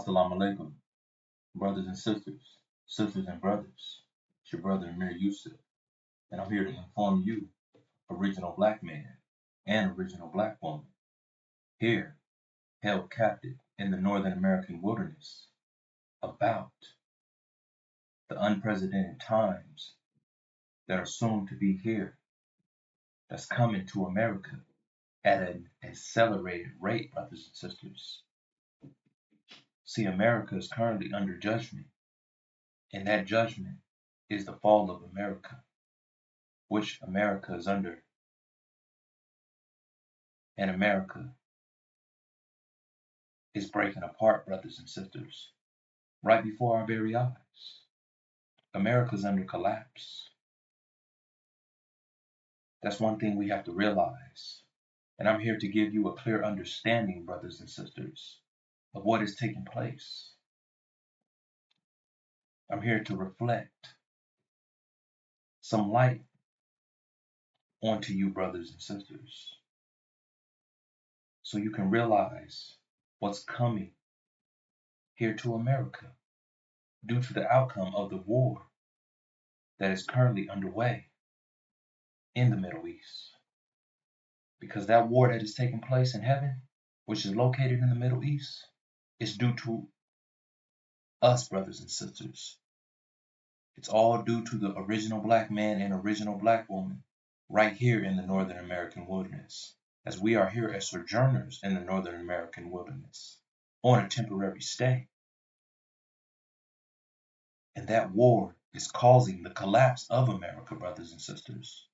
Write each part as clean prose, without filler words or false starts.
Assalamu alaikum, brothers and sisters and brothers. It's your brother Amir Yusuf, and I'm here to inform you, original black man and original black woman, here held captive in the Northern American wilderness, about the unprecedented times that are soon to be here, that's coming to America at an accelerated rate, brothers and sisters. See, America is currently under judgment, and that judgment is the fall of America, which America is under, and America is breaking apart, brothers and sisters, right before our very eyes. America's under collapse. That's one thing we have to realize. And I'm here to give you a clear understanding, brothers and sisters, of what is taking place. I'm here to reflect some light onto you, brothers and sisters, so you can realize what's coming here to America due to the outcome of the war that is currently underway in the Middle East. Because that war that is taking place in heaven, which is located in the Middle East, is due to us, brothers and sisters. It's all due to the original black man and original black woman right here in the Northern American wilderness, as we are here as sojourners in the Northern American wilderness on a temporary stay. And that war is causing the collapse of America, brothers and sisters.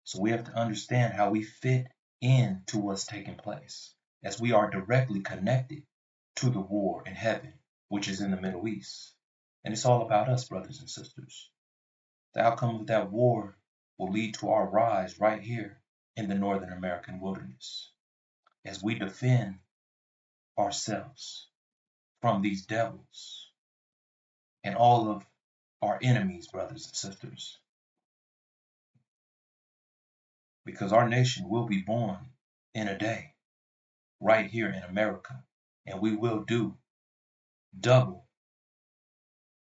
So we have to understand how we fit into what's taking place, as we are directly connected to the war in heaven, which is in the Middle East. And it's all about us, brothers and sisters. The outcome of that war will lead to our rise right here in the Northern American wilderness, as we defend ourselves from these devils and all of our enemies, brothers and sisters. Because our nation will be born in a day right here in America, and we will do double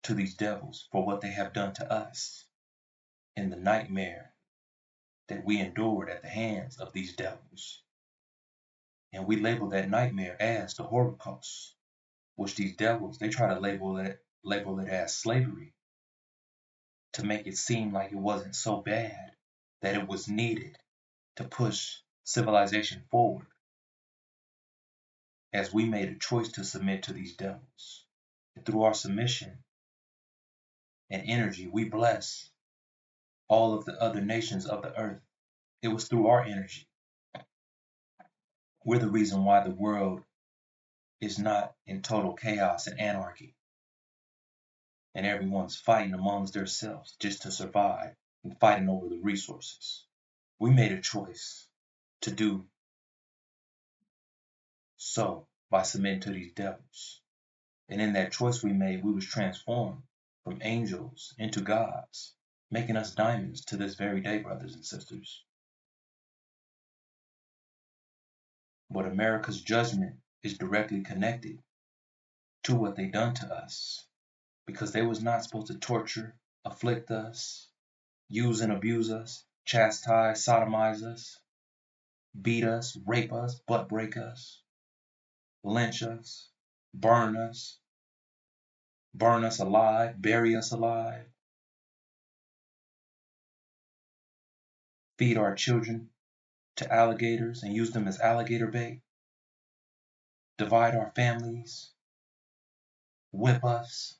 to these devils for what they have done to us in the nightmare that we endured at the hands of these devils. And we label that nightmare as the Holocaust, which these devils, they try to label it as slavery, to make it seem like it wasn't so bad, that it was needed to push civilization forward, as we made a choice to submit to these devils. And through our submission and energy, we bless all of the other nations of the earth. It was through our energy. We're the reason why the world is not in total chaos and anarchy, and everyone's fighting amongst themselves just to survive and fighting over the resources. We made a choice to do so by submitting to these devils. And in that choice we made, we was transformed from angels into gods, making us diamonds to this very day, brothers and sisters. But America's judgment is directly connected to what they done to us, because they was not supposed to torture, afflict us, use and abuse us, chastise, sodomize us, beat us, rape us, butt break us, lynch us, burn us alive, bury us alive, feed our children to alligators and use them as alligator bait, divide our families, whip us.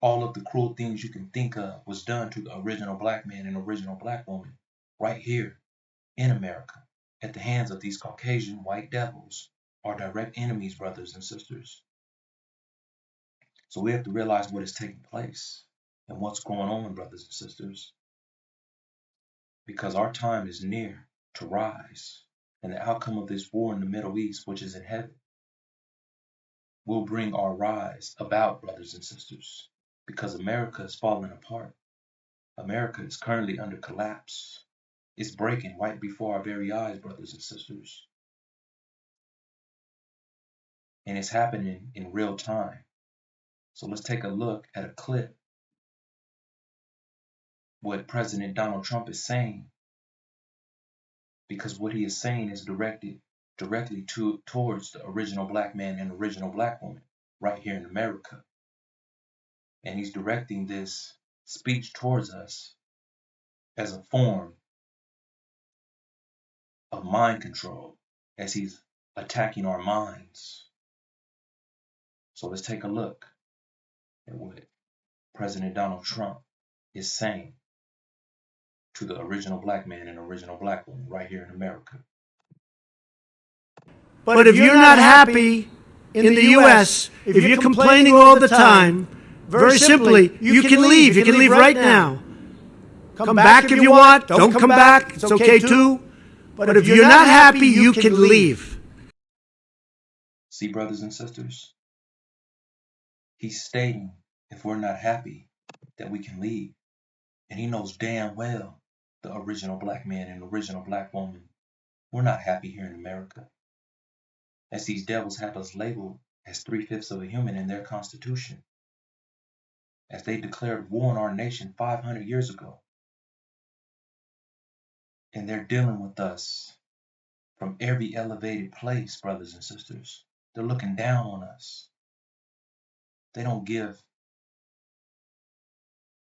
All of the cruel things you can think of was done to the original black man and original black woman right here in America at the hands of these Caucasian white devils, our direct enemies, brothers and sisters. So we have to realize what is taking place and what's going on, brothers and sisters, because our time is near to rise, and the outcome of this war in the Middle East, which is in heaven, will bring our rise about, brothers and sisters, because America is falling apart. America is currently under collapse. It's breaking right before our very eyes, brothers and sisters. and it's happening in real time. So let's take a look at a clip what President Donald Trump is saying, because what he is saying is directed directly towards the original black man and original black woman right here in America. And he's directing this speech towards us as a form of mind control, as he's attacking our minds. So let's take a look at what President Donald Trump is saying to the original black man and original black woman right here in America. But if you're not happy in the U.S., if you're complaining all the time, very simply, you can leave. You can leave right now. Come back if you want. Don't come back. It's okay too. But if you're not happy, you can leave. See, brothers and sisters, he's stating if we're not happy that we can leave. And he knows damn well, the original black man and original black woman, we're not happy here in America. As these devils have us labeled as 3/5 of a human in their constitution, as they declared war on our nation 500 years ago. And they're dealing with us from every elevated place, brothers and sisters. They're looking down on us. They don't give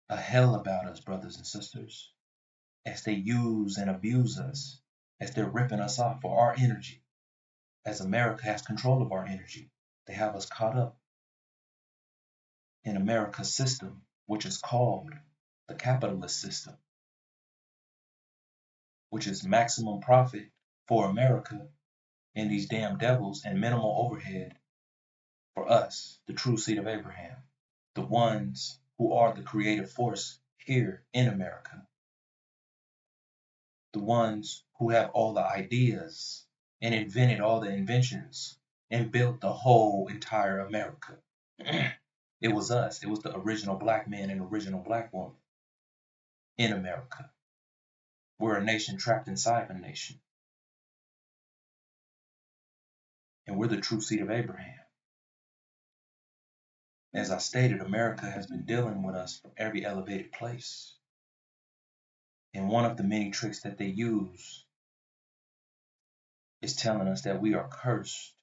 a hell about us, brothers and sisters, as they use and abuse us, as they're ripping us off for our energy. As America has control of our energy, they have us caught up in America's system, which is called the capitalist system, which is maximum profit for America and these damn devils and minimal overhead for us, the true seed of Abraham, the ones who are the creative force here in America, the ones who have all the ideas and invented all the inventions and built the whole entire America. It was us. It was the original black man and original black woman in America. We're a nation trapped inside a nation. And we're the true seed of Abraham. As I stated, America has been dealing with us from every elevated place. And one of the many tricks that they use is telling us that we are cursed.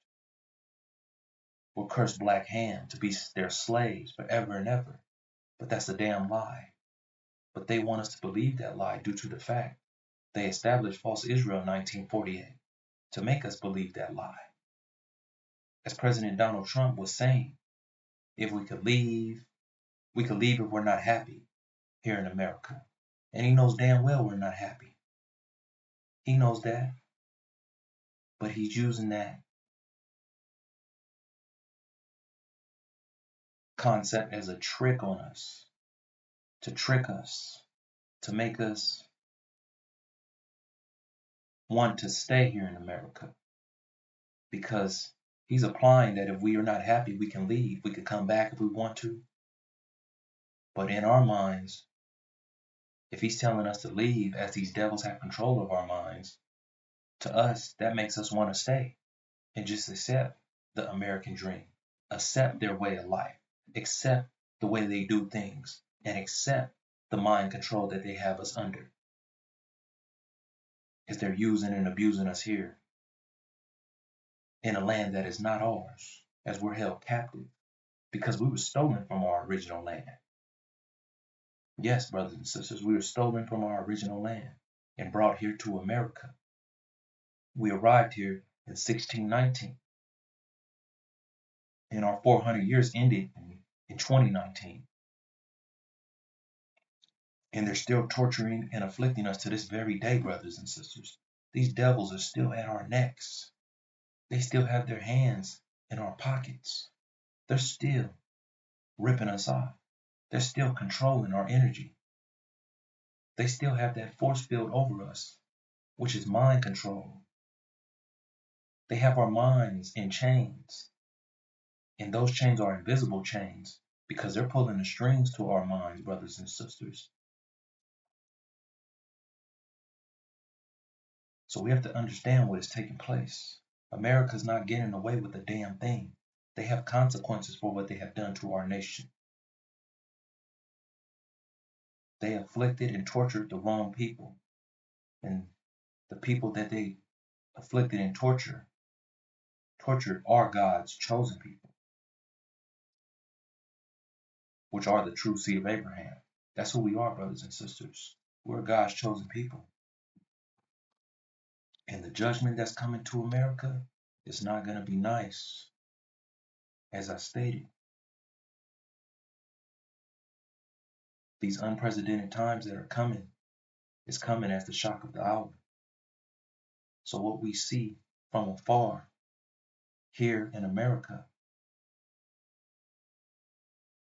We're cursed black ham to be their slaves forever and ever. But that's a damn lie. But they want us to believe that lie due to the fact they established false Israel in 1948 to make us believe that lie. As President Donald Trump was saying, if we could leave if we're not happy here in America. And he knows damn well we're not happy. He knows that. But he's using that concept as a trick on us, to trick us, to make us want to stay here in America. Because he's applying that if we are not happy, we can leave. We can come back if we want to. But in our minds, if he's telling us to leave, as these devils have control of our minds, to us, that makes us want to stay and just accept the American dream, accept their way of life, accept the way they do things, and accept the mind control that they have us under, as they're using and abusing us here in a land that is not ours, as we're held captive because we were stolen from our original land. Yes, brothers and sisters, we were stolen from our original land and brought here to America. We arrived here in 1619, and our 400 years ended in 2019. And they're still torturing and afflicting us to this very day, brothers and sisters. These devils are still at our necks. They still have their hands in our pockets. They're still ripping us off. They're still controlling our energy. They still have that force field over us, which is mind control. They have our minds in chains. And those chains are invisible chains because they're pulling the strings to our minds, brothers and sisters. So we have to understand what is taking place. America's not getting away with a damn thing. They have consequences for what they have done to our nation. They afflicted and tortured the wrong people. And the people that they afflicted and tortured are God's chosen people, which are the true seed of Abraham. That's who we are, brothers and sisters. We're God's chosen people. And the judgment that's coming to America is not going to be nice, as I stated. These unprecedented times that are coming is coming as the shock of the hour. So what we see from afar here in America,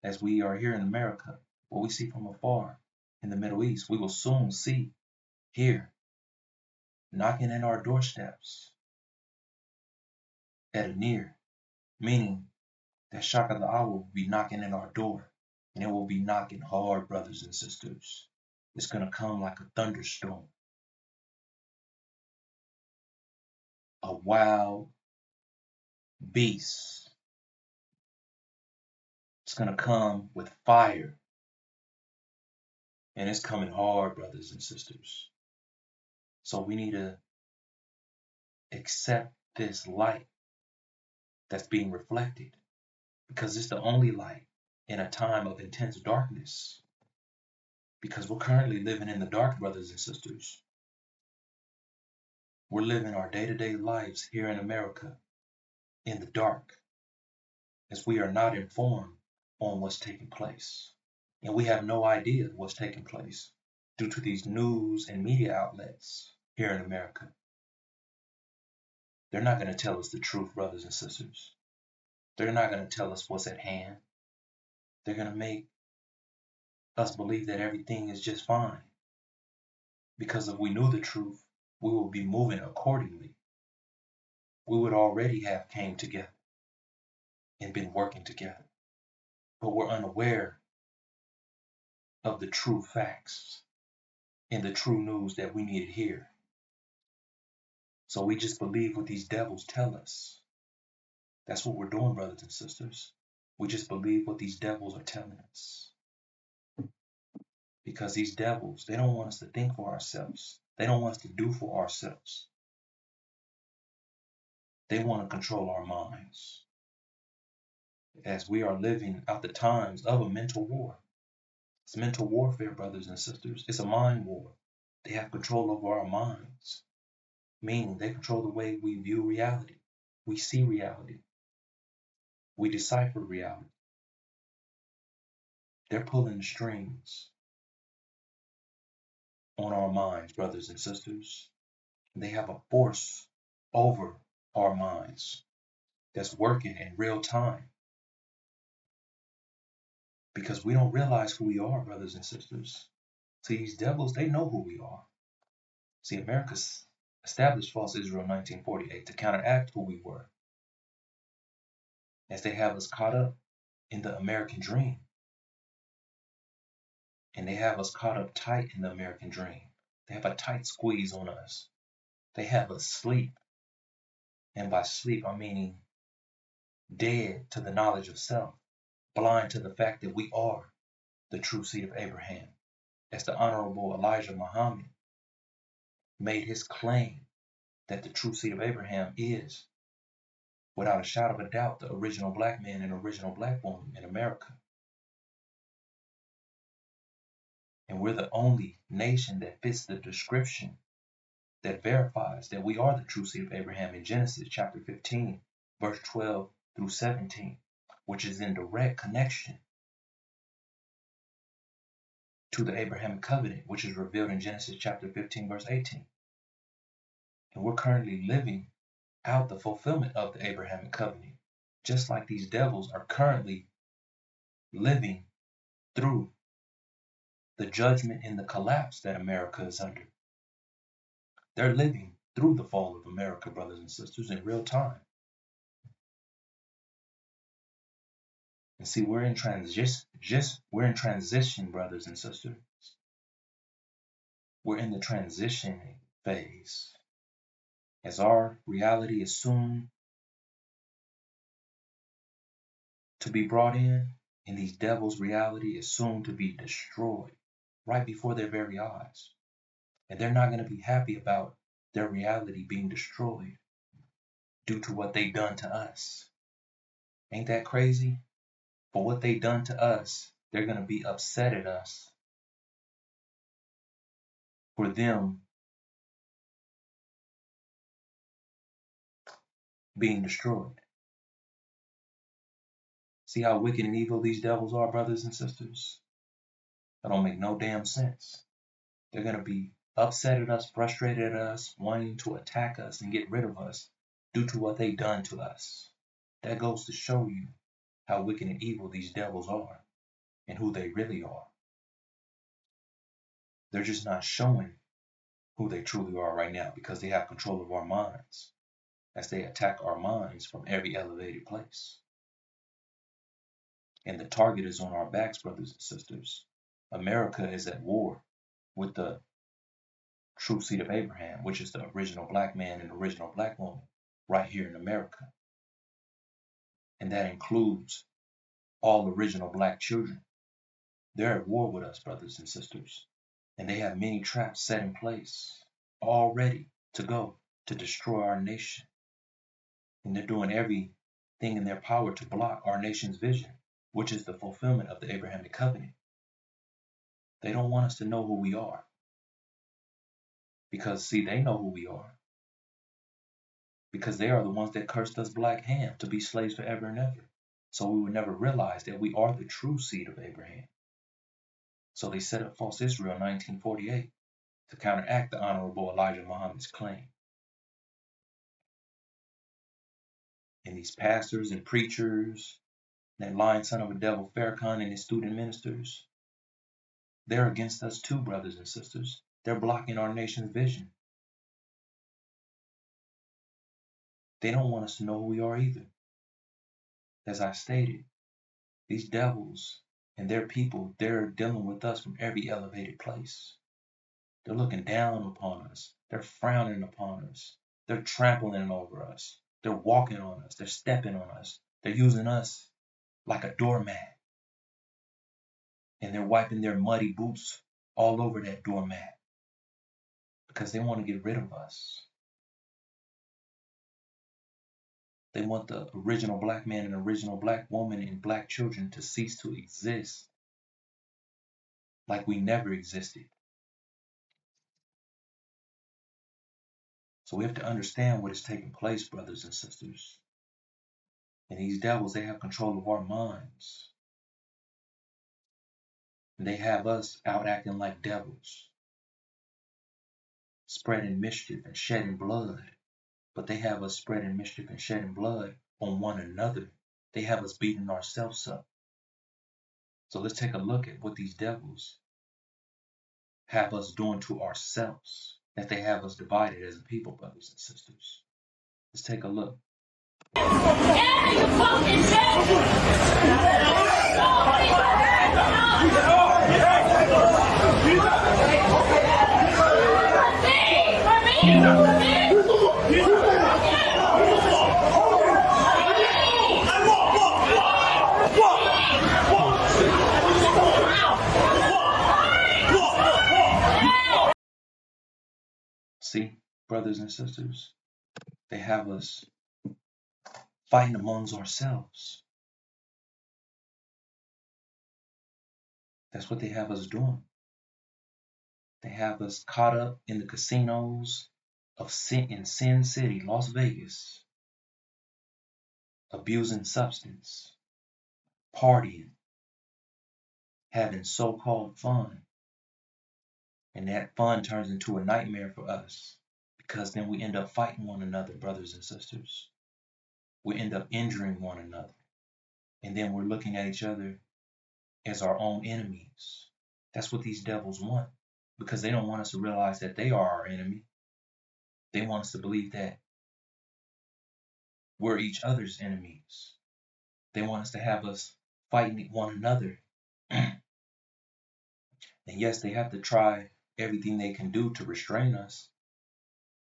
as we are here in America, what we see from afar in the Middle East, we will soon see here, knocking at our doorsteps at a near, meaning that shock of the hour will be knocking at our door, and it will be knocking hard, brothers and sisters. It's going to come like a thunderstorm, a wild beast. It's going to come with fire, and it's coming hard, brothers and sisters. So we need to accept this light that's being reflected, because it's the only light in a time of intense darkness. Because we're currently living in the dark, brothers and sisters. We're living our day-to-day lives here in America in the dark, as we are not informed on what's taking place. And we have no idea what's taking place due to these news and media outlets here in America. They're not going to tell us the truth, brothers and sisters. They're not going to tell us what's at hand. They're going to make us believe that everything is just fine. Because if we knew the truth, we would be moving accordingly. We would already have came together and been working together. But we're unaware of the true facts and the true news that we need to hear. So we just believe what these devils tell us. That's what we're doing, brothers and sisters. We just believe what these devils are telling us. Because these devils, they don't want us to think for ourselves. They don't want us to do for ourselves. They want to control our minds. As we are living out the times of a mental war. It's mental warfare, brothers and sisters. It's a mind war. They have control over our minds. Meaning they control the way we view reality. We see reality. We decipher reality. They're pulling the strings on our minds, brothers and sisters. They have a force over our minds that's working in real time. Because we don't realize who we are, brothers and sisters. See, these devils, they know who we are. See, America established false Israel in 1948 to counteract who we were. As they have us caught up in the American dream. And they have us caught up tight in the American dream. They have a tight squeeze on us. They have us asleep. And by sleep, I'm meaning dead to the knowledge of self, blind to the fact that we are the true seed of Abraham. As the Honorable Elijah Muhammad made his claim that the true seed of Abraham is, without a shadow of a doubt, the original black man and original black woman in America. And we're the only nation that fits the description that verifies that we are the true seed of Abraham in Genesis chapter 15, verse 12 through 17, which is in direct connection to the Abrahamic covenant, which is revealed in Genesis chapter 15, verse 18. And we're currently living out the fulfillment of the Abrahamic covenant, just like these devils are currently living through the judgment and the collapse that America is under. They're living through the fall of America, brothers and sisters, in real time. And see, we're in transition, brothers and sisters. We're in the transitioning phase. As our reality is soon to be brought in, and these devils' reality is soon to be destroyed right before their very eyes. And they're not going to be happy about their reality being destroyed due to what they done to us. Ain't that crazy? For what they done to us, they're going to be upset at us for them being destroyed. See how wicked and evil these devils are, brothers and sisters? That don't make no damn sense. They're going to be upset at us, frustrated at us, wanting to attack us and get rid of us due to what they done to us. That goes to show you how wicked and evil these devils are and who they really are. They're just not showing who they truly are right now because they have control of our minds as they attack our minds from every elevated place. And the target is on our backs, brothers and sisters. America is at war with the true seed of Abraham, which is the original black man and original black woman right here in America. And that includes all original black children. They're at war with us, brothers and sisters. And they have many traps set in place, all ready to go to destroy our nation. And they're doing everything in their power to block our nation's vision, which is the fulfillment of the Abrahamic covenant. They don't want us to know who we are. Because, see, they know who we are. Because they are the ones that cursed us black Ham to be slaves forever and ever. So we would never realize that we are the true seed of Abraham. So they set up false Israel in 1948 to counteract the Honorable Elijah Muhammad's claim. And these pastors and preachers, that lying son of a devil Farrakhan and his student ministers, they're against us too, brothers and sisters. They're blocking our nation's vision. They don't want us to know who we are either. As I stated, these devils and their people, they're dealing with us from every elevated place. They're looking down upon us. They're frowning upon us. They're trampling over us. They're walking on us. They're stepping on us. They're using us like a doormat. And they're wiping their muddy boots all over that doormat because they want to get rid of us. They want the original black man and original black woman and black children to cease to exist like we never existed. So we have to understand what is taking place, brothers and sisters. And these devils, they have control of our minds. And they have us out acting like devils, spreading mischief and shedding blood. But they have us spreading mischief and shedding blood on one another. They have us beating ourselves up. So let's take a look at what these devils have us doing to ourselves, that they have us divided as a people, brothers and sisters. Let's take a look. See, brothers and sisters, they have us fighting amongst ourselves. That's what they have us doing. They have us caught up in the casinos of in Sin City, Las Vegas, abusing substance, partying, having so-called fun. And that fun turns into a nightmare for us because then we end up fighting one another, brothers and sisters. We end up injuring one another. And then we're looking at each other as our own enemies. That's what these devils want because they don't want us to realize that they are our enemy. They want us to believe that we're each other's enemies. They want us to have us fighting one another. And yes, they have to try everything they can do to restrain us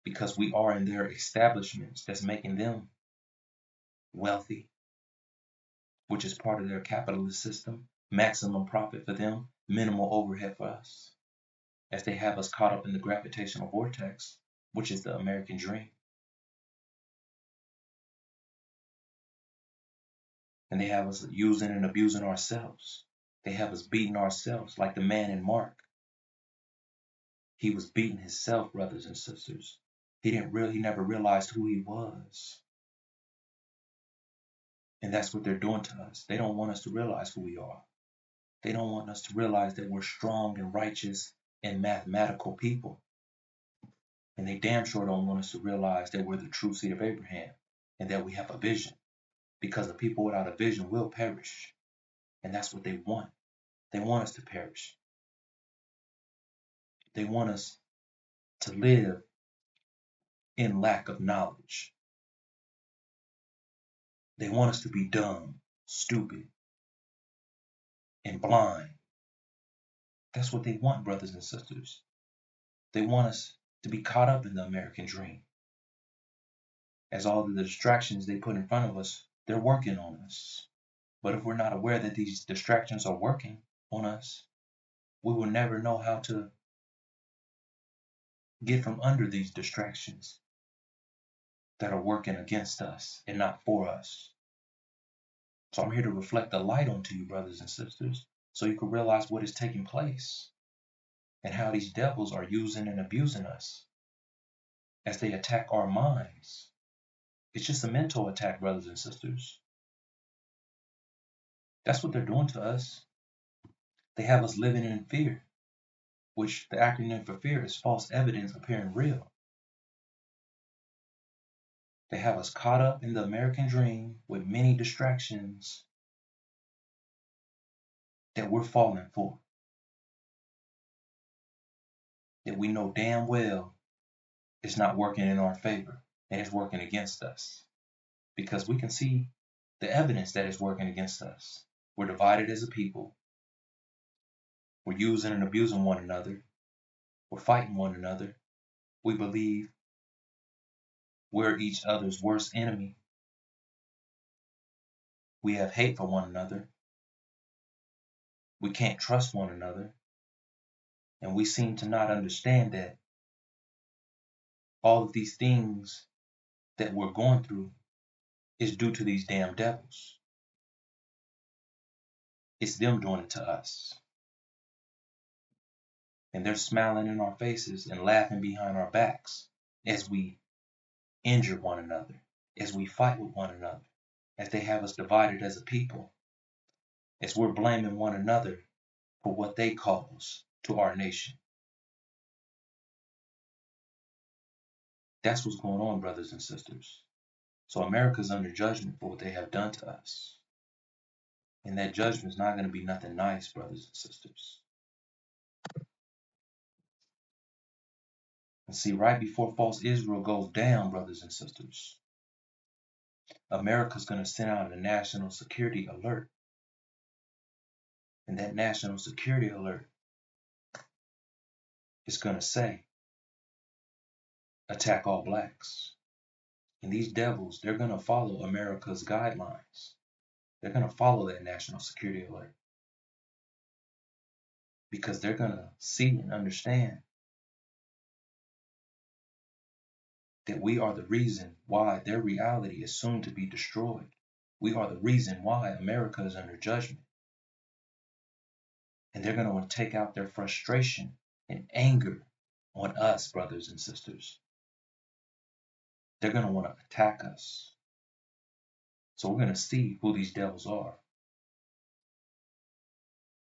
because we are in their establishments that's making them wealthy. which is part of their capitalist system, maximum profit for them, minimal overhead for us, as they have us caught up in the gravitational vortex, which is the American dream. And they have us using and abusing ourselves. They have us beating ourselves like the man in Mark. He was beating himself, brothers and sisters. He never realized who he was. And that's what they're doing to us. They don't want us to realize who we are. They don't want us to realize that we're strong and righteous and mathematical people. And they damn sure don't want us to realize that we're the true seed of Abraham and that we have a vision. Because the people without a vision will perish. And that's what they want. They want us to perish. They want us to live in lack of knowledge. They want us to be dumb, stupid, and blind. That's what they want, brothers and sisters. They want us to be caught up in the American dream. As all of the distractions they put in front of us, they're working on us. But if we're not aware that these distractions are working on us, we will never know how to get from under these distractions that are working against us and not for us. So I'm here to reflect the light onto you, brothers and sisters, so you can realize what is taking place and how these devils are using and abusing us as they attack our minds. It's just a mental attack, brothers and sisters. That's what they're doing to us. They have us living in fear, which the acronym for fear is false evidence appearing real. They have us caught up in the American dream with many distractions that we're falling for, that we know damn well it's not working in our favor and it's working against us, because we can see the evidence that it's working against us. We're divided as a people. We're using and abusing one another. We're fighting one another. We believe we're each other's worst enemy. We have hate for one another. We can't trust one another. And we seem to not understand that all of these things that we're going through is due to these damn devils. It's them doing it to us. And they're smiling in our faces and laughing behind our backs as we injure one another, as we fight with one another, as they have us divided as a people, as we're blaming one another for what they cause to our nation. That's what's going on, brothers and sisters. So America's under judgment for what they have done to us. And that judgment is not going to be nothing nice, brothers and sisters. And see, right before false Israel goes down, brothers and sisters, America's going to send out a national security alert. And that national security alert is going to say, attack all blacks. And these devils, they're going to follow America's guidelines. They're going to follow that national security alert. Because they're going to see and understand that we are the reason why their reality is soon to be destroyed. We are the reason why America is under judgment. And they're going to want to take out their frustration and anger on us, brothers and sisters. They're going to want to attack us. So we're going to see who these devils are.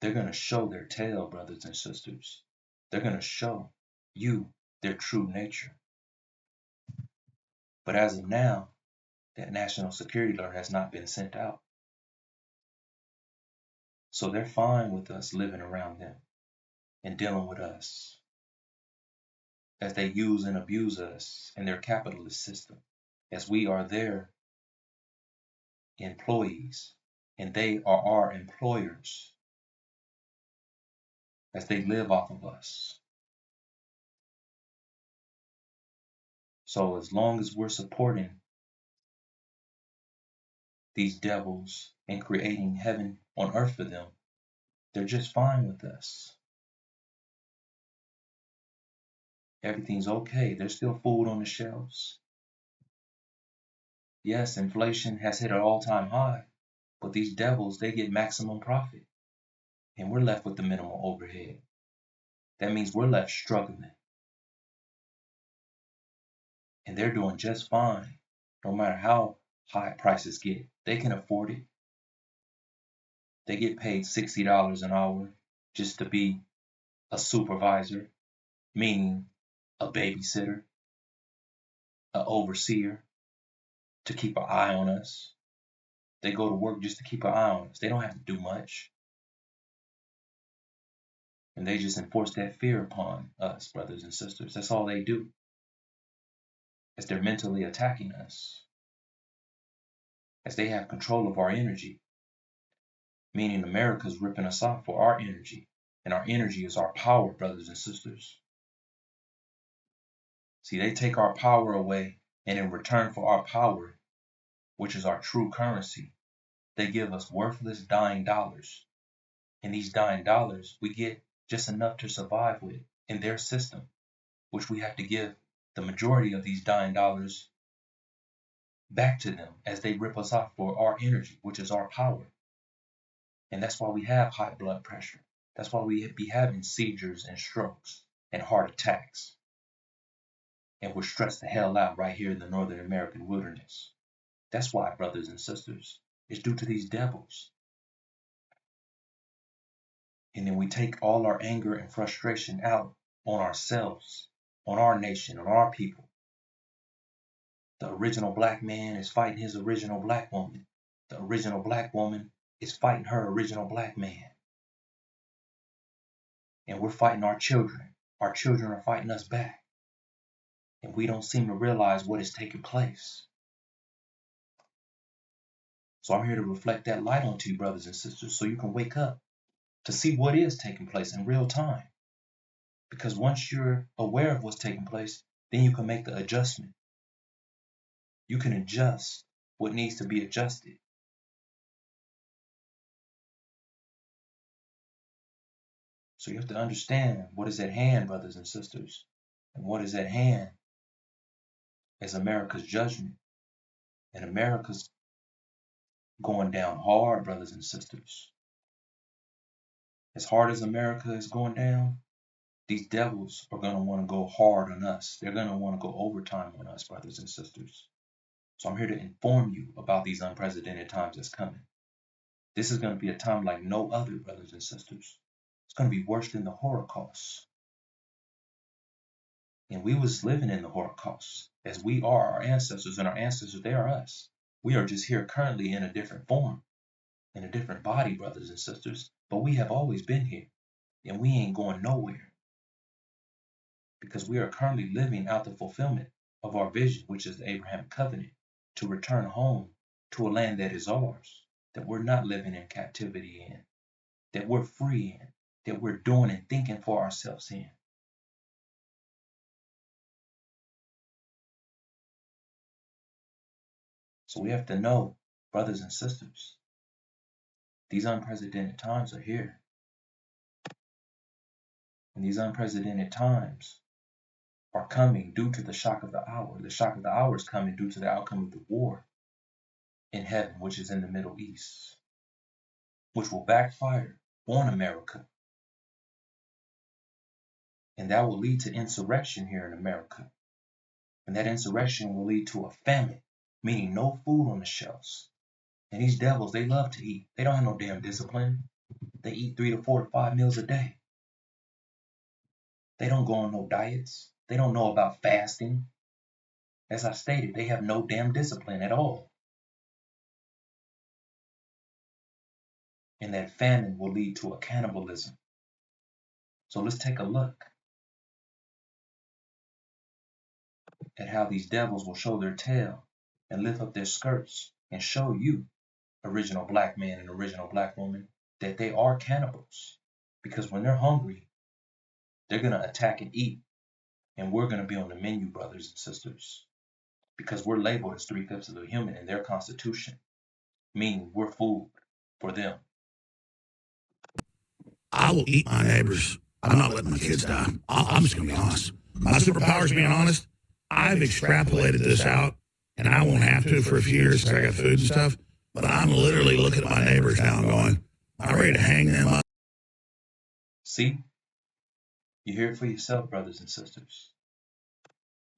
They're going to show their tail, brothers and sisters. They're going to show you their true nature. But as of now, that national security alert has not been sent out. So they're fine with us living around them and dealing with us as they use and abuse us in their capitalist system, as we are their employees and they are our employers, as they live off of us. So as long as we're supporting these devils and creating heaven on earth for them, they're just fine with us. Everything's okay. There's still food on the shelves. Yes, inflation has hit an all-time high, but these devils, they get maximum profit, and we're left with the minimal overhead. That means we're left struggling, and they're doing just fine. No matter how high prices get, they can afford it. They get paid $60 an hour just to be a supervisor, meaning a babysitter, an overseer, to keep an eye on us. They go to work just to keep an eye on us. They don't have to do much. And they just enforce that fear upon us, brothers and sisters. That's all they do. As they're mentally attacking us. As they have control of our energy. Meaning America's ripping us off for our energy. And our energy is our power, brothers and sisters. See, they take our power away, and in return for our power, which is our true currency, they give us worthless dying dollars. And these dying dollars, we get just enough to survive with in their system, which we have to give the majority of these dying dollars back to them as they rip us off for our energy, which is our power. And that's why we have high blood pressure. That's why we be having seizures and strokes and heart attacks. And we're stressed the hell out right here in the Northern American wilderness. That's why, brothers and sisters, it's due to these devils. And then we take all our anger and frustration out on ourselves, on our nation, on our people. The original black man is fighting his original black woman. The original black woman is fighting her original black man. And we're fighting our children. Our children are fighting us back. And we don't seem to realize what is taking place. So I'm here to reflect that light onto you, brothers and sisters, so you can wake up to see what is taking place in real time. Because once you're aware of what's taking place, then you can make the adjustment. You can adjust what needs to be adjusted. So you have to understand what is at hand, brothers and sisters. And what is at hand is America's judgment. And America's going down hard, brothers and sisters. As hard as America is going down, these devils are going to want to go hard on us. They're going to want to go overtime on us, brothers and sisters. So I'm here to inform you about these unprecedented times that's coming. This is going to be a time like no other, brothers and sisters. It's going to be worse than the Holocaust. And we was living in the Holocaust, as we are our ancestors, and our ancestors, they are us. We are just here currently in a different form, in a different body, brothers and sisters. But we have always been here, and we ain't going nowhere. Because we are currently living out the fulfillment of our vision, which is the Abrahamic covenant, to return home to a land that is ours, that we're not living in captivity in, that we're free in, that we're doing and thinking for ourselves in. So we have to know, brothers and sisters, these unprecedented times are here. And these unprecedented times are coming due to the shock of the hour. The shock of the hour is coming due to the outcome of the war in heaven, which is in the Middle East, which will backfire on America. And that will lead to insurrection here in America. And that insurrection will lead to a famine, meaning no food on the shelves. And these devils, they love to eat. They don't have no damn discipline. They eat 3 to 4 to 5 meals a day. They don't go on no diets. They don't know about fasting. As I stated, they have no damn discipline at all. And that famine will lead to a cannibalism. So let's take a look at how these devils will show their tail and lift up their skirts and show you, original black man and original black woman, that they are cannibals. Because when they're hungry, they're going to attack and eat. And we're going to be on the menu, brothers and sisters. Because we're labeled as 3/5 of a human in their constitution. meaning we're food for them. I will eat my neighbors. I'm not letting my kids die. I'm just going to be honest. My superpower is being honest. I've extrapolated this out, and I won't have to for a few years because I got food and stuff. But I'm literally looking at my neighbors now and going, I'm ready to hang them up. See? You hear it for yourself, brothers and sisters.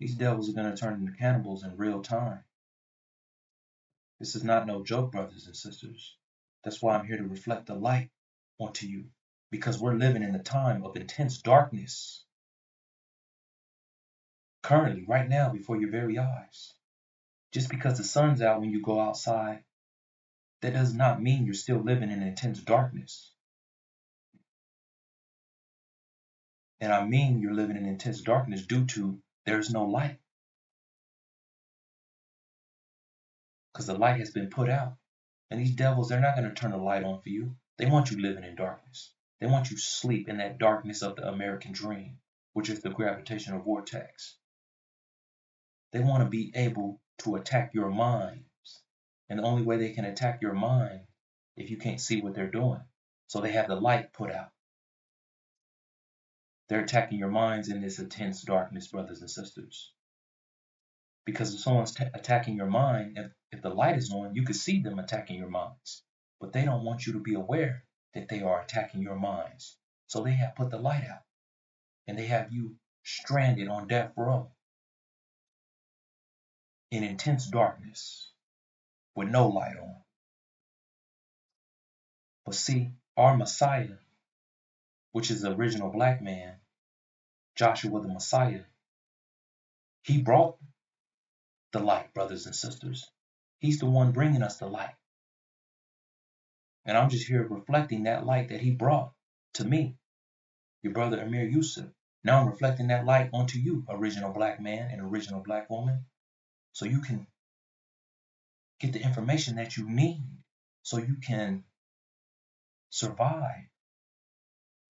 These devils are going to turn into cannibals in real time. This is not no joke, brothers and sisters. That's why I'm here to reflect the light onto you, because we're living in a time of intense darkness. Currently, right now, before your very eyes. Just because the sun's out when you go outside, that does not mean you're still living in intense darkness. And I mean you're living in intense darkness due to there's no light. Because the light has been put out. And these devils, they're not going to turn the light on for you. They want you living in darkness. They want you sleep in that darkness of the American dream, which is the gravitational vortex. They want to be able to attack your minds. And the only way they can attack your mind if you can't see what they're doing. So they have the light put out. They're attacking your minds in this intense darkness, brothers and sisters. Because if someone's attacking your mind, if the light is on, you can see them attacking your minds. But they don't want you to be aware that they are attacking your minds. So they have put the light out. And they have you stranded on death row in intense darkness with no light on. But see, our Messiah, which is the original black man, Joshua the Messiah, he brought the light, brothers and sisters. He's the one bringing us the light. And I'm just here reflecting that light that he brought to me, your brother Amir Yusuf. Now I'm reflecting that light onto you, original black man and original black woman, so you can get the information that you need so you can survive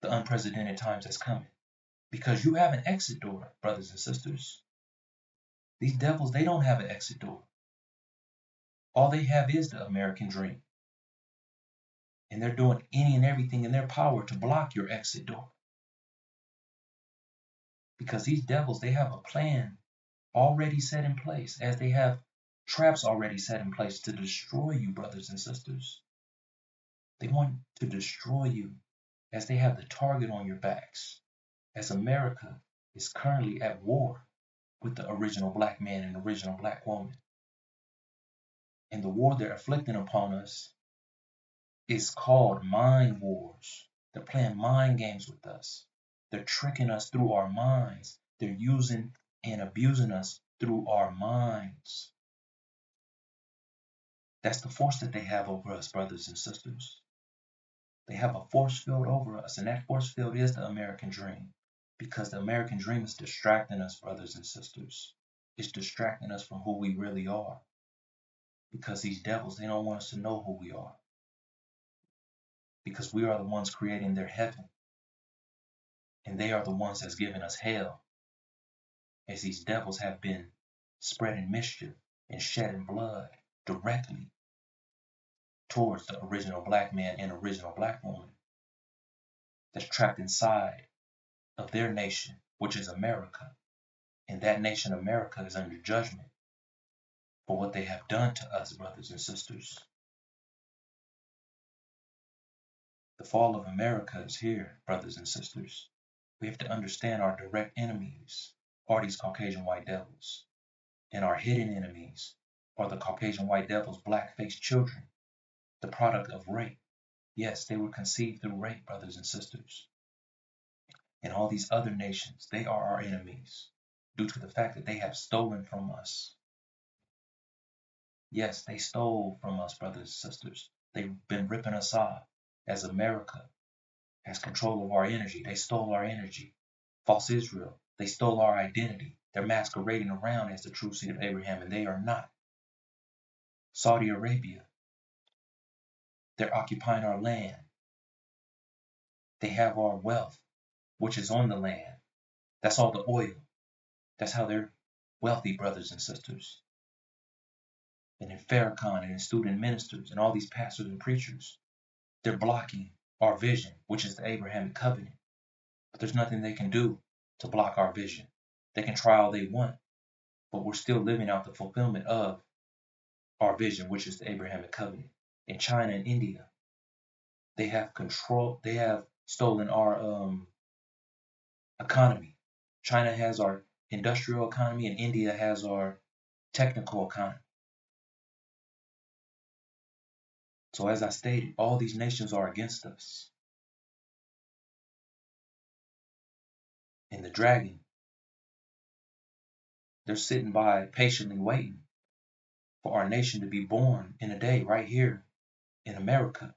the unprecedented times that's coming. Because you have an exit door, brothers and sisters. These devils, they don't have an exit door. All they have is the American dream. And they're doing any and everything in their power to block your exit door. Because these devils, they have a plan already set in place, as they have traps already set in place to destroy you, brothers and sisters. They want to destroy you as they have the target on your backs, as America is currently at war with the original black man and original black woman. And the war they're inflicting upon us is called mind wars. They're playing mind games with us. They're tricking us through our minds. They're using and abusing us through our minds. That's the force that they have over us, brothers and sisters. They have a force field over us, and that force field is the American dream. Because the American dream is distracting us, brothers and sisters. It's distracting us from who we really are. Because these devils, they don't want us to know who we are. Because we are the ones creating their heaven. And they are the ones that's giving us hell. As these devils have been spreading mischief and shedding blood directly towards the original black man and original black woman that's trapped inside of their nation, which is America. And that nation, America, is under judgment for what they have done to us, brothers and sisters. The fall of America is here, brothers and sisters. We have to understand our direct enemies are these Caucasian white devils. And our hidden enemies are the Caucasian white devils' black-faced children, the product of rape. Yes, they were conceived through rape, brothers and sisters. And all these other nations, they are our enemies due to the fact that they have stolen from us. Yes, they stole from us, brothers and sisters. They've been ripping us off as America has control of our energy. They stole our energy. False Israel, they stole our identity. They're masquerading around as the true seed of Abraham, and they are not. Saudi Arabia, they're occupying our land. They have our wealth, which is on the land. That's all the oil. That's how they're wealthy, brothers and sisters. and in Farrakhan and in student ministers and all these pastors and preachers, they're blocking our vision, which is the Abrahamic covenant. But there's nothing they can do to block our vision. They can try all they want, but we're still living out the fulfillment of our vision, which is the Abrahamic covenant. In China and India, they have stolen our economy. China has our industrial economy and India has our technical economy. So as I stated, all these nations are against us. And the dragon, they're sitting by patiently waiting for our nation to be born in a day right here in America.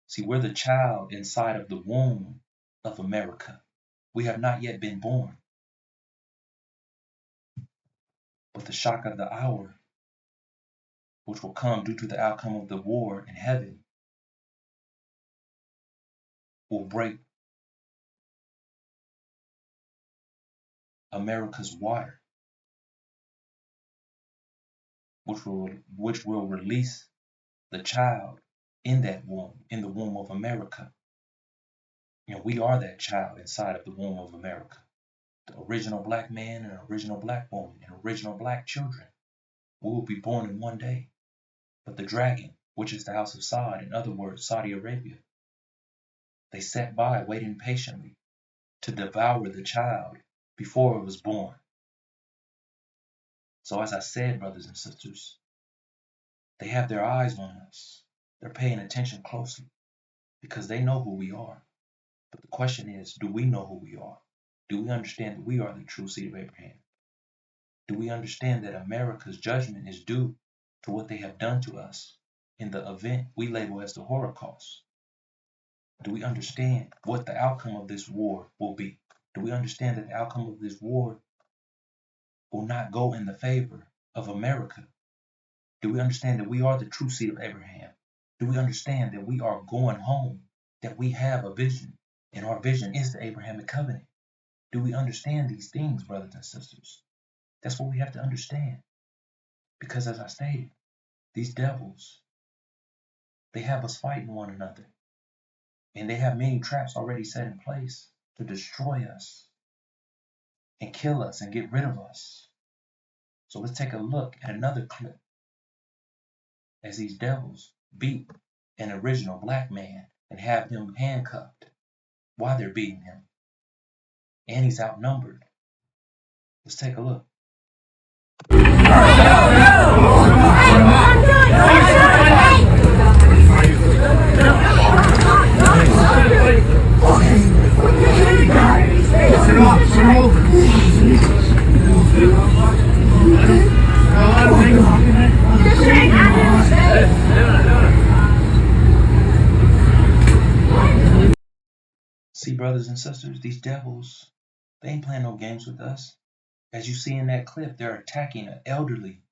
See, we're the child inside of the womb of America. We have not yet been born. But the shock of the hour, which will come due to the outcome of the war in heaven, will break America's water, which will release the child in that womb, in the womb of America. And we are that child inside of the womb of America. The original black man and original black woman and original black children. We will be born in one day. But the dragon, which is the house of Saud, in other words, Saudi Arabia, they sat by waiting patiently to devour the child before it was born. So as I said, brothers and sisters, they have their eyes on us. They're paying attention closely because they know who we are. But the question is, do we know who we are? Do we understand that we are the true seed of Abraham? Do we understand that America's judgment is due to what they have done to us in the event we label as the Holocaust? Do we understand what the outcome of this war will be? Do we understand that the outcome of this war will not go in the favor of America? Do we understand that we are the true seed of Abraham? Do we understand that we are going home, that we have a vision, and our vision is the Abrahamic covenant? Do we understand these things, brothers and sisters? That's what we have to understand. Because as I stated, these devils, they have us fighting one another. And they have many traps already set in place to destroy us and kill us and get rid of us. So let's take a look at another clip as these devils beat an original black man and have him handcuffed while they're beating him. And he's outnumbered. Let's take a look. See, brothers and sisters, these devils, they ain't playing no games with us. As you see in that clip, they're attacking an elderly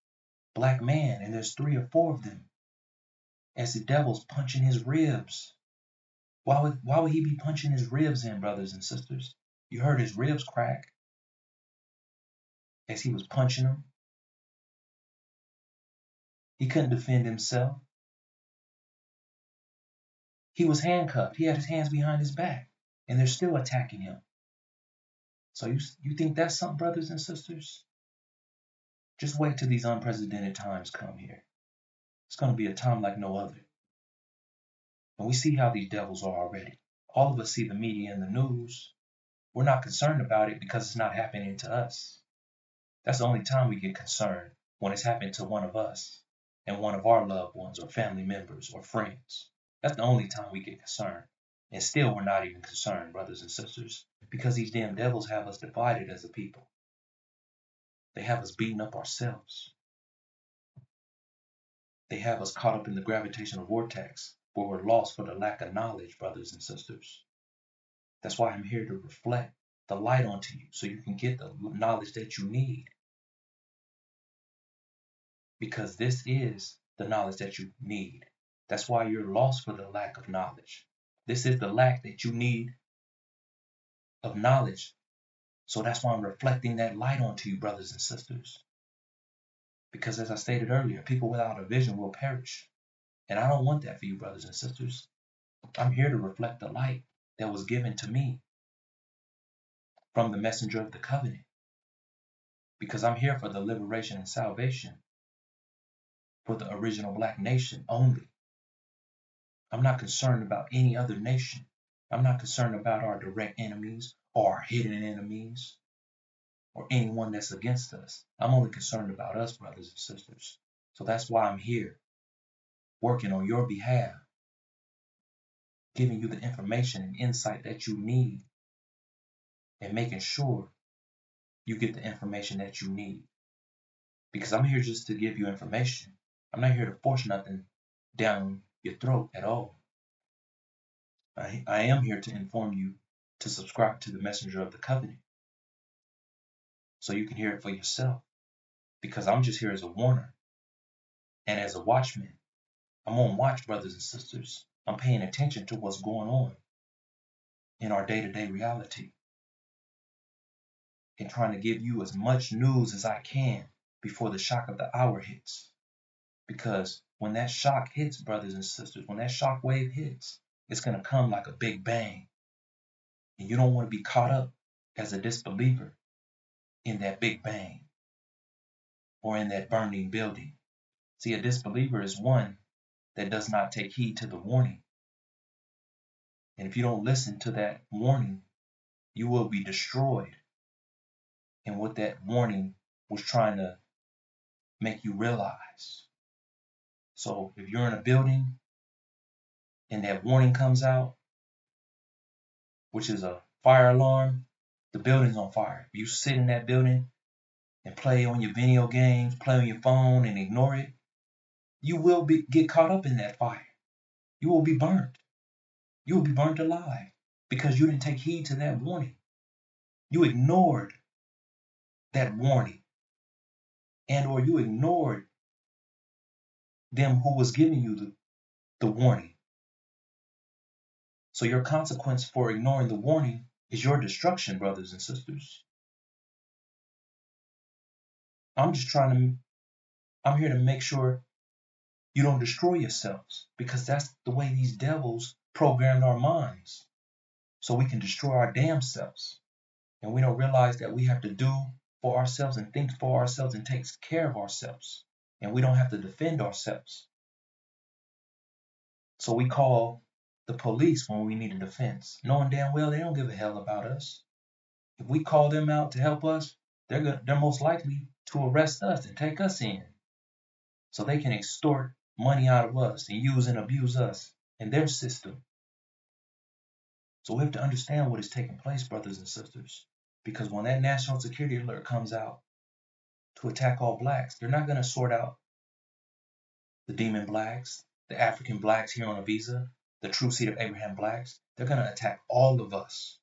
black man, and there's 3 or 4 of them. As the devil's punching his ribs. Why would he be punching his ribs in, brothers and sisters? You heard his ribs crack as he was punching them. He couldn't defend himself. He was handcuffed. He had his hands behind his back, and they're still attacking him. So you think that's something, brothers and sisters? Just wait till these unprecedented times come here. It's going to be a time like no other. And we see how these devils are already. All of us see the media and the news. We're not concerned about it because it's not happening to us. That's the only time we get concerned, when it's happened to one of us and one of our loved ones or family members or friends. That's the only time we get concerned. And still we're not even concerned, brothers and sisters, because these damn devils have us divided as a people. They have us beating up ourselves. They have us caught up in the gravitational vortex where we're lost for the lack of knowledge, brothers and sisters. That's why I'm here to reflect the light onto you so you can get the knowledge that you need. Because this is the knowledge that you need. That's why you're lost for the lack of knowledge. This is the lack that you need of knowledge. So that's why I'm reflecting that light onto you, brothers and sisters. Because as I stated earlier, people without a vision will perish. And I don't want that for you, brothers and sisters. I'm here to reflect the light that was given to me from the messenger of the covenant. Because I'm here for the liberation and salvation for the original black nation only. I'm not concerned about any other nation. I'm not concerned about our direct enemies or our hidden enemies or anyone that's against us. I'm only concerned about us, brothers and sisters. So that's why I'm here, working on your behalf, giving you the information and insight that you need, and making sure you get the information that you need. Because I'm here just to give you information. I'm not here to force nothing down your throat at all. I am here to inform you to subscribe to the messenger of the covenant so you can hear it for yourself. Because I'm just here as a warner and as a watchman. I'm on watch, brothers and sisters. I'm paying attention to what's going on in our day-to-day reality and trying to give you as much news as I can before the shock of the hour hits. Because when that shock hits, brothers and sisters, when that shock wave hits, it's going to come like a big bang. And you don't want to be caught up as a disbeliever in that big bang or in that burning building. See, a disbeliever is one that does not take heed to the warning. And if you don't listen to that warning, you will be destroyed in what that warning was trying to make you realize. So if you're in a building and that warning comes out, which is a fire alarm, the building's on fire. If you sit in that building and play on your video games, play on your phone and ignore it, you will get caught up in that fire. You will be burnt. You will be burnt alive because you didn't take heed to that warning. You ignored that warning, and or you ignored them who was giving you the warning. So your consequence for ignoring the warning is your destruction, brothers and sisters. I'm here to make sure you don't destroy yourselves, because that's the way these devils programmed our minds, so we can destroy our damn selves. And we don't realize that we have to do for ourselves and think for ourselves and take care of ourselves. And we don't have to defend ourselves. So we call the police when we need a defense, knowing damn well they don't give a hell about us. If we call them out to help us, they're most likely to arrest us and take us in, so they can extort money out of us and use and abuse us in their system. So we have to understand what is taking place, brothers and sisters, because when that national security alert comes out to attack all blacks, they're not going to sort out the demon blacks, the African blacks here on a visa, the true seed of Abraham blacks. They're going to attack all of us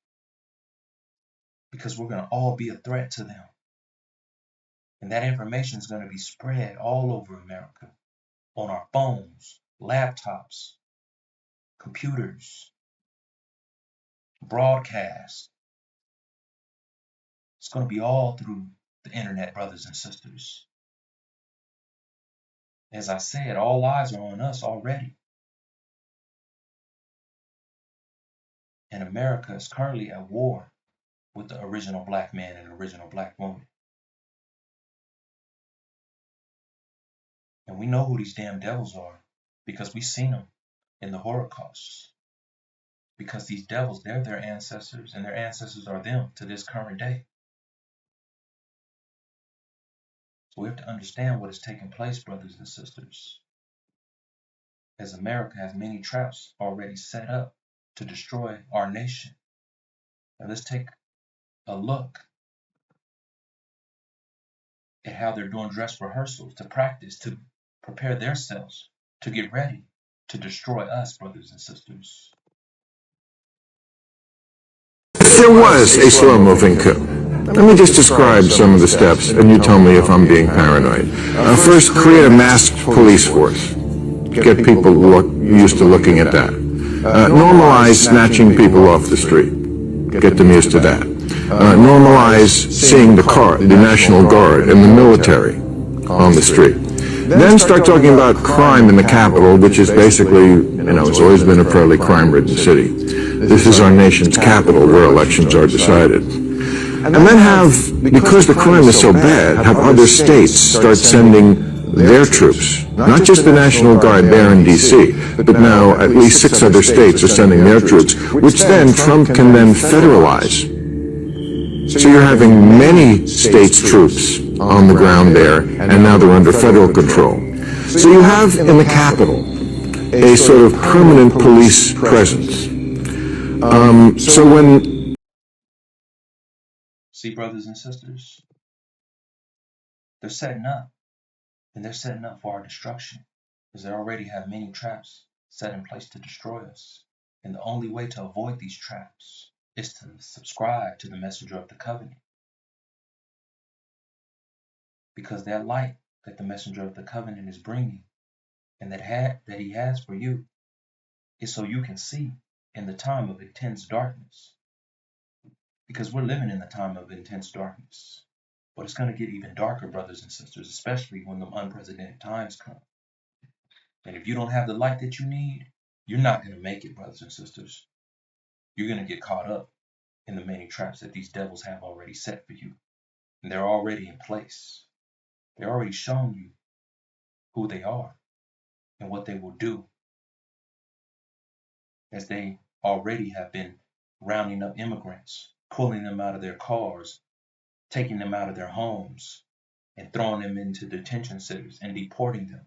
because we're going to all be a threat to them. And that information is going to be spread all over America, on our phones, laptops, computers, broadcast. It's going to be all through the internet, brothers and sisters. As I said, all eyes are on us already. And America is currently at war with the original black man and original black woman. And we know who these damn devils are because we've seen them in the Holocaust. Because these devils, they're their ancestors, and their ancestors are them to this current day. So we have to understand what is taking place, brothers and sisters, as America has many traps already set up to destroy our nation. Now let's take a look at how they're doing dress rehearsals to practice, to prepare themselves, to get ready to destroy us, brothers and sisters. There was a slow-moving coup. Let me just describe some of the steps, and you tell me if I'm being paranoid. First, create a masked police force. Get people used to looking at that. Normalize snatching people off the street. Get them used to that. Normalize seeing the National Guard and the military on the street. Then start talking about crime in the capital, which is basically, it's always been a fairly crime-ridden city. This is our nation's capital where elections are decided. And then because the crime is so bad, have other states start sending their troops, not just the National Guard there in D.C., but now at least 6 other states are sending their troops, which then Trump can then federalize. So you're having many states' troops on the ground there, and now they're under federal control. So you have in the capital a sort of permanent police presence. See, brothers and sisters, they're setting up, and they're setting up for our destruction, because they already have many traps set in place to destroy us. And the only way to avoid these traps is to subscribe to the messenger of the covenant. Because that light that the messenger of the covenant is bringing, and that he has for you, is so you can see in the time of intense darkness. Because we're living in the time of intense darkness. But it's going to get even darker, brothers and sisters, especially when the unprecedented times come. And if you don't have the light that you need, you're not going to make it, brothers and sisters. You're going to get caught up in the many traps that these devils have already set for you. And they're already in place. They're already shown you who they are and what they will do, as they already have been rounding up immigrants, pulling them out of their cars, taking them out of their homes, and throwing them into detention centers and deporting them.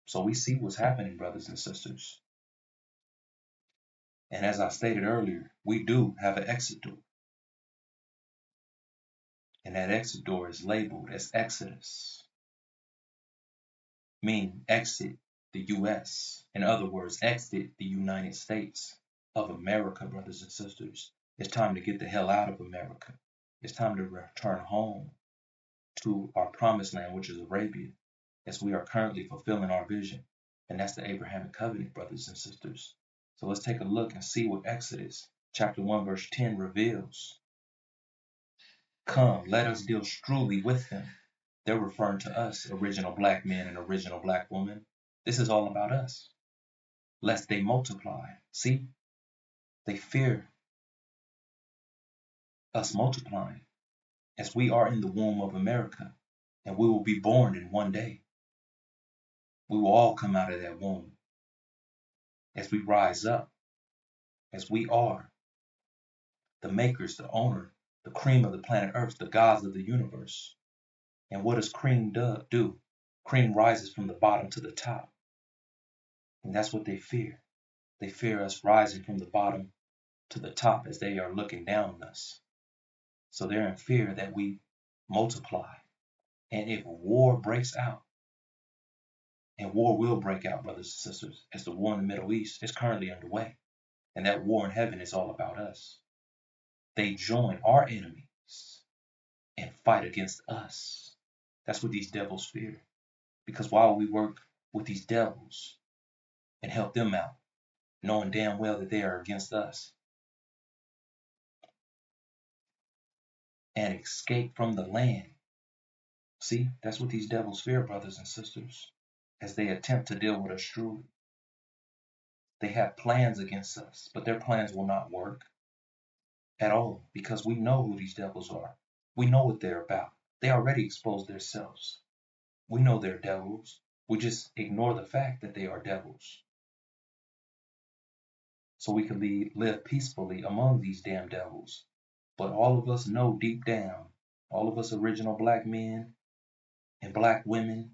So we see what's happening, brothers and sisters. And as I stated earlier, we do have an exit door. And that exit door is labeled as Exodus, meaning exit the U.S. In other words, exit the United States of America, brothers and sisters. It's time to get the hell out of America. It's time to return home to our promised land, which is Arabia, as we are currently fulfilling our vision. And that's the Abrahamic covenant, brothers and sisters. So let's take a look and see what Exodus chapter 1, verse 10 reveals. Come, let us deal shrewdly with them. They're referring to us, original black men and original black women. This is all about us. Lest they multiply. See, they fear us multiplying, as we are in the womb of America, and we will be born in one day. We will all come out of that womb as we rise up, as we are the makers, the owner, the cream of the planet Earth, the gods of the universe. And what does cream do? Cream rises from the bottom to the top. And that's what they fear. They fear us rising from the bottom to the top as they are looking down on us. So they're in fear that we multiply. And if war breaks out, and war will break out, brothers and sisters, as the war in the Middle East is currently underway, and that war in heaven is all about us. They join our enemies and fight against us. That's what these devils fear. Because while we work with these devils and help them out, knowing damn well that they are against us, and escape from the land. See, that's what these devils fear, brothers and sisters, as they attempt to deal with us truly. They have plans against us, but their plans will not work at all, because we know who these devils are. We know what they're about. They already exposed themselves. We know they're devils. We just ignore the fact that they are devils. So we can live peacefully among these damn devils. But all of us know deep down, all of us original black men and black women,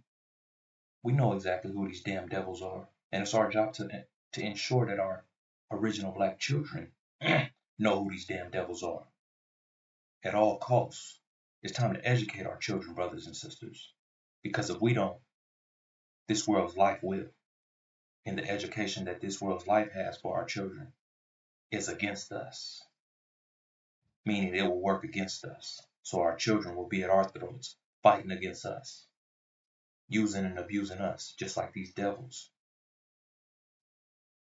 we know exactly who these damn devils are. And it's our job to ensure that our original black children know who these damn devils are at all costs. It's time to educate our children, brothers and sisters. Because if we don't, this world's life will. And the education that this world's life has for our children is against us. Meaning it will work against us. So our children will be at our throats, fighting against us, using and abusing us, just like these devils.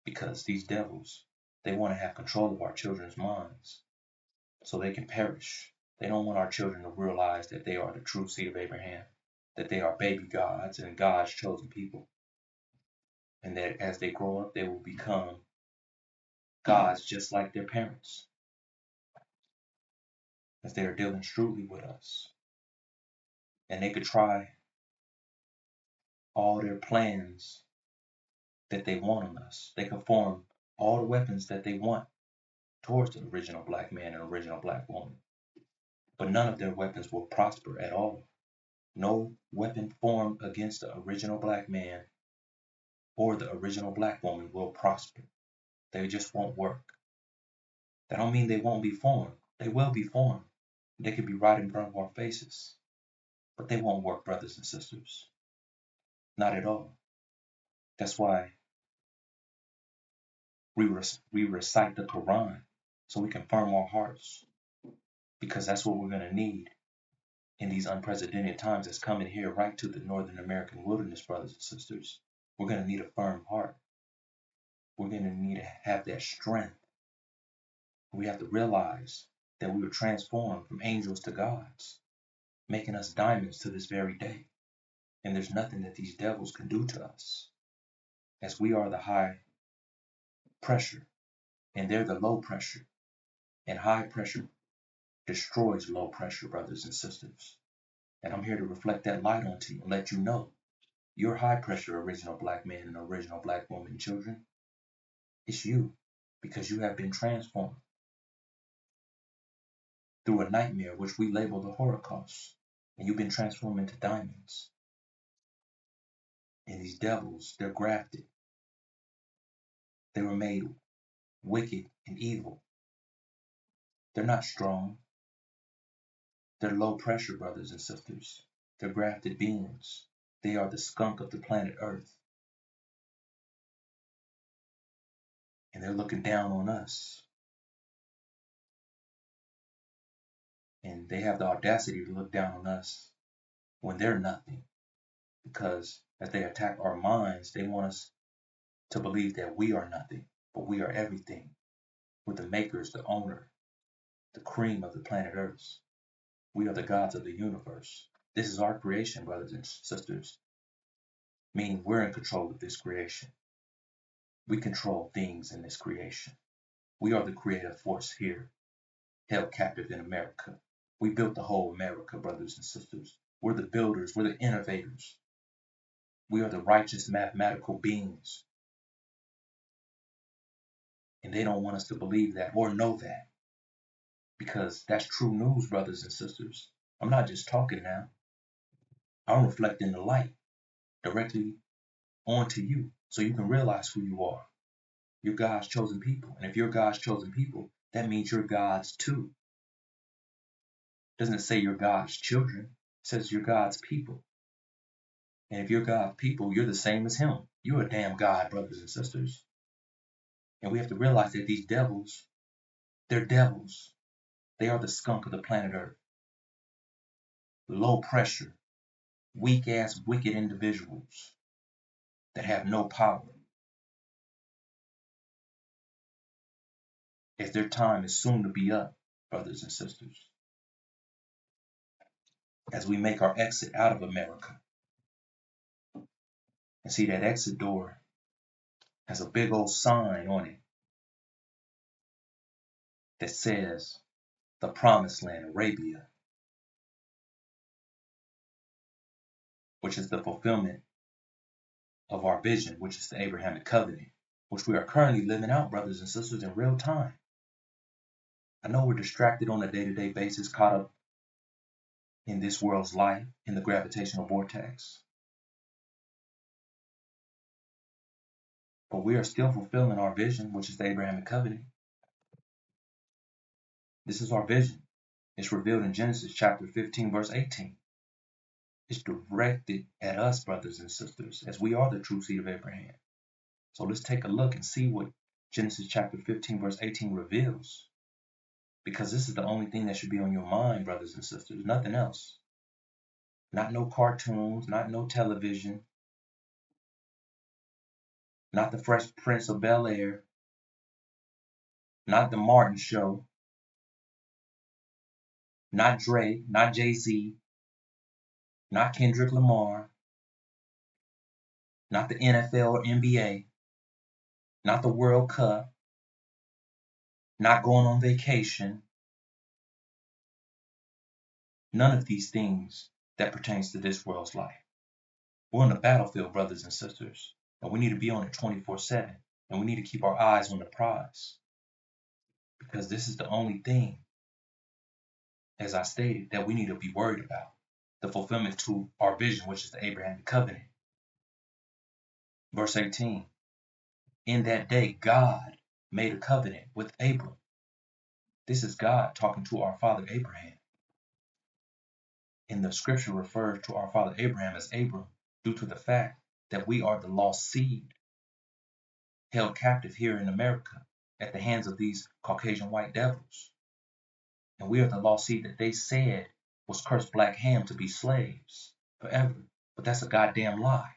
Because these devils, they want to have control of our children's minds so they can perish. They don't want our children to realize that they are the true seed of Abraham, that they are baby gods and God's chosen people, and that as they grow up, they will become gods just like their parents, as they are dealing shrewdly with us. And they could try all their plans that they want on us. They could form all the weapons that they want towards the original black man and original black woman. But none of their weapons will prosper at all. No weapon formed against the original black man or the original black woman will prosper. They just won't work. That don't mean they won't be formed. They will be formed. They could be right in front of our faces. But they won't work, brothers and sisters. Not at all. That's why we recite the Quran, so we can firm our hearts, because that's what we're going to need in these unprecedented times that's coming here right to the Northern American wilderness, brothers and sisters. We're going to need a firm heart. We're going to need to have that strength. We have to realize that we were transformed from angels to gods, making us diamonds to this very day. And there's nothing that these devils can do to us, as we are the high pressure and they're the low pressure. And high pressure destroys low pressure, brothers and sisters. And I'm here to reflect that light onto you and let you know you're high pressure original black man and original black woman children. It's you, because you have been transformed through a nightmare which we label the Holocaust. And you've been transformed into diamonds. And these devils, they're grafted. They were made wicked and evil. They're not strong. They're low pressure, brothers and sisters. They're grafted beings. They are the skunk of the planet Earth. And they're looking down on us. And they have the audacity to look down on us when they're nothing. Because as they attack our minds, they want us to believe that we are nothing, but we are everything. We're the makers, the owner, the cream of the planet Earth. We are the gods of the universe. This is our creation, brothers and sisters. Meaning we're in control of this creation. We control things in this creation. We are the creative force here, held captive in America. We built the whole America, brothers and sisters. We're the builders. We're the innovators. We are the righteous mathematical beings. And they don't want us to believe that or know that. Because that's true news, brothers and sisters. I'm not just talking now. I'm reflecting the light directly onto you so you can realize who you are. You're God's chosen people. And if you're God's chosen people, that means you're God's too. It doesn't say you're God's children. It says you're God's people. And if you're God's people, you're the same as him. You're a damn God, brothers and sisters. And we have to realize that these devils, they're devils. They are the skunk of the planet Earth. Low pressure, weak-ass, wicked individuals that have no power. As their time is soon to be up, brothers and sisters. As we make our exit out of America. And see that exit door has a big old sign on it that says the Promised Land, Arabia, which is the fulfillment of our vision, which is the Abrahamic covenant, which we are currently living out, brothers and sisters, in real time. I know we're distracted on a day-to-day basis, caught up in this world's life, in the gravitational vortex. But we are still fulfilling our vision, which is the Abrahamic covenant. This is our vision. It's revealed in Genesis chapter 15, verse 18. It's directed at us, brothers and sisters, as we are the true seed of Abraham. So let's take a look and see what Genesis chapter 15, verse 18 reveals. Because this is the only thing that should be on your mind, brothers and sisters, nothing else. Not no cartoons, not no television, not the Fresh Prince of Bel-Air, not the Martin Show, Not Dre, not Jay-Z, not Kendrick Lamar, not the NFL or NBA, not the World Cup, not going on vacation. None of these things that pertains to this world's life. We're on the battlefield, brothers and sisters, and we need to be on it 24/7, and we need to keep our eyes on the prize, because this is the only thing, as I stated, that we need to be worried about, the fulfillment to our vision, which is the Abrahamic covenant. Verse 18, in that day God made a covenant with Abram. This is God talking to our father Abraham. And the scripture refers to our father Abraham as Abram due to the fact that we are the lost seed held captive here in America at the hands of these Caucasian white devils. And we are the lost seed that they said was cursed black Ham to be slaves forever. But that's a goddamn lie.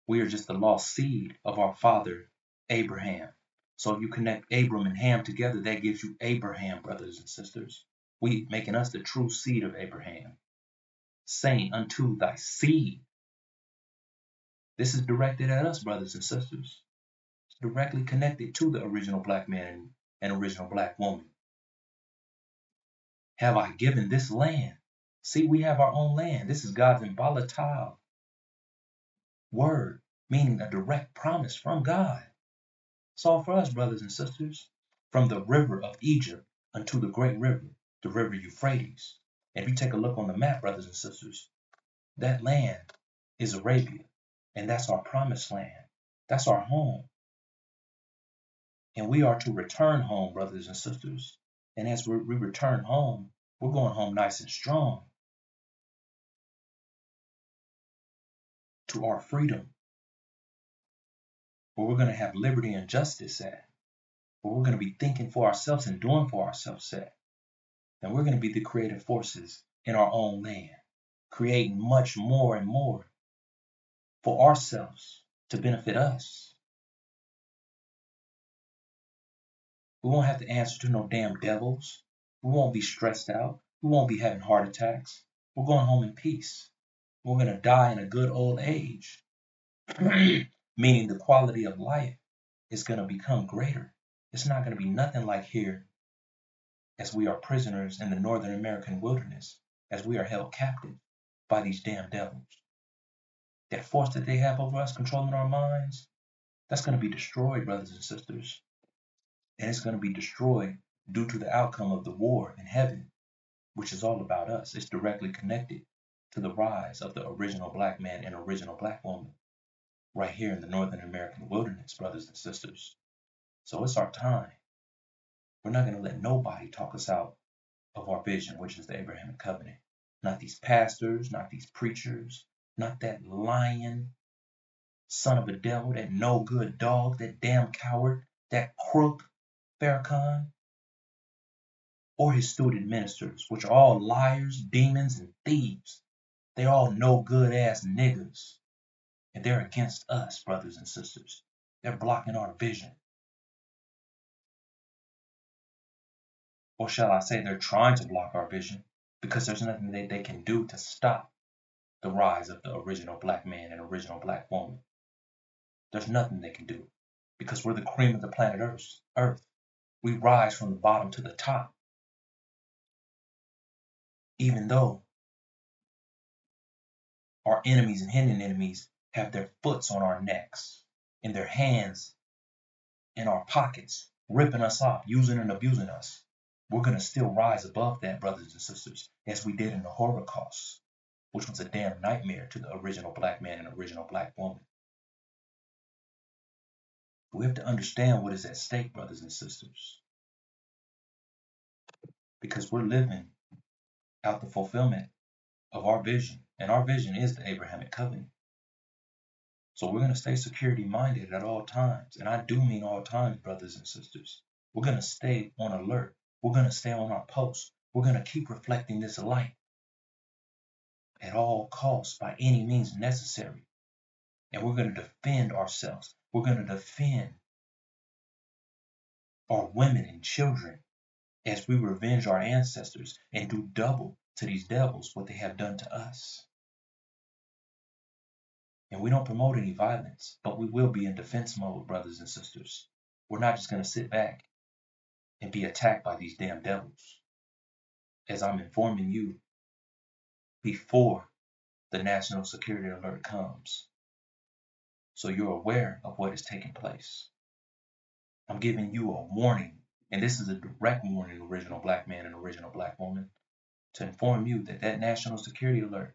We are just the lost seed of our father Abraham. So if you connect Abram and Ham together, that gives you Abraham, brothers and sisters. We making us the true seed of Abraham, saying unto thy seed. This is directed at us, brothers and sisters. It's directly connected to the original black man and original black woman. Have I given this land? See, we have our own land. This is God's involatile word, meaning a direct promise from God. It's all for us, brothers and sisters. From the river of Egypt unto the great river, the river Euphrates. And if you take a look on the map, brothers and sisters, that land is Arabia. And that's our promised land. That's our home. And we are to return home, brothers and sisters. And as we return home, we're going home nice and strong to our freedom, where we're going to have liberty and justice at, where we're going to be thinking for ourselves and doing for ourselves at. And we're going to be the creative forces in our own land, creating much more and more for ourselves to benefit us. We won't have to answer to no damn devils. We won't be stressed out. We won't be having heart attacks. We're going home in peace. We're going to die in a good old age, meaning the quality of life is going to become greater. It's not going to be nothing like here as we are prisoners in the Northern American wilderness, as we are held captive by these damn devils. That force that they have over us controlling our minds, that's going to be destroyed, brothers and sisters. And it's going to be destroyed due to the outcome of the war in heaven, which is all about us. It's directly connected to the rise of the original black man and original black woman right here in the Northern American wilderness, brothers and sisters. So it's our time. We're not going to let nobody talk us out of our vision, which is the Abrahamic covenant. Not these pastors, not these preachers, not that lying son of a devil, that no good dog, that damn coward, that crook Farrakhan, or his student ministers, which are all liars, demons, and thieves. They're all no good ass niggas. And they're against us, brothers and sisters. They're blocking our vision. Or shall I say they're trying to block our vision, because there's nothing that they can do to stop the rise of the original black man and original black woman. There's nothing they can do, because we're the cream of the planet Earth. We rise from the bottom to the top. Even though our enemies and hidden enemies have their foots on our necks and their hands in our pockets, ripping us off, using and abusing us, we're going to still rise above that, brothers and sisters, as we did in the Holocaust, which was a damn nightmare to the original black man and original black woman. We have to understand what is at stake, brothers and sisters, because we're living out the fulfillment of our vision, and our vision is the Abrahamic covenant. So we're going to stay security minded at all times, and I do mean all times, brothers and sisters. We're going to stay on alert. We're going to stay on our post. We're going to keep reflecting this light at all costs, by any means necessary. And we're going to defend ourselves. We're going to defend our women and children as we revenge our ancestors and do double to these devils what they have done to us. And we don't promote any violence, but we will be in defense mode, brothers and sisters. We're not just going to sit back and be attacked by these damn devils. As I'm informing you, before the national security alert comes, so you're aware of what is taking place. I'm giving you a warning, and this is a direct warning, original black man and original black woman, to inform you that that national security alert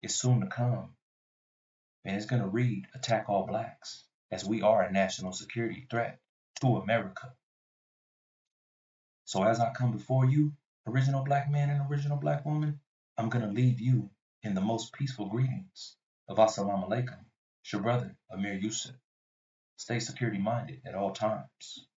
is soon to come. And it's going to read, attack all blacks, as we are a national security threat to America. So as I come before you, original black man and original black woman, I'm going to leave you in the most peaceful greetings of Assalamu Alaikum. It's your brother, Amir Yusuf. Stay security minded at all times.